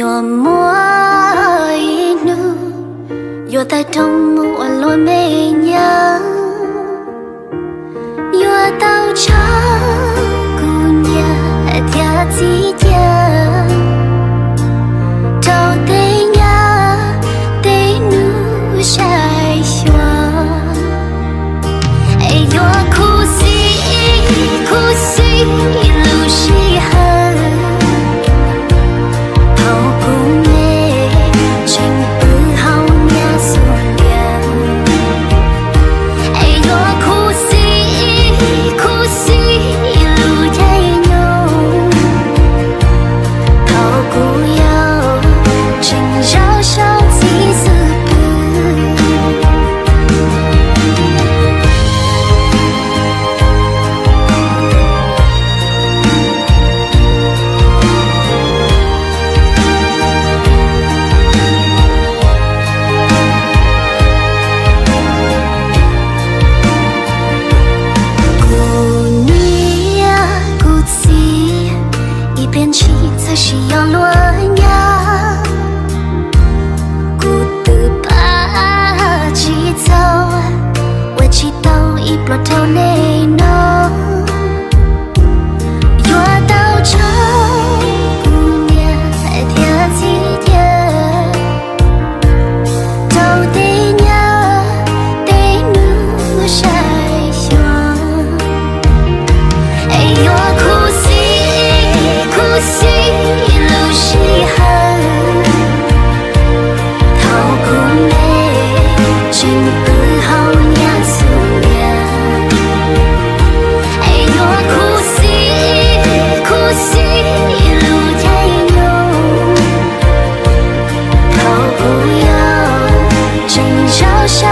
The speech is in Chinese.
若莫一怒，若在冬木我落美娘，若到长姑娘家几家，到对呀对怒晒霜，哎若苦西路西寒。是要落呀，孤独把起走，我祈祷一波头内浓，若到长姑娘天气天，到对呀对怒晒霜，哎若苦西。路西寒，桃姑妹，真不好呀苏呀。哎若苦西路太浓，桃姑哟，真小小。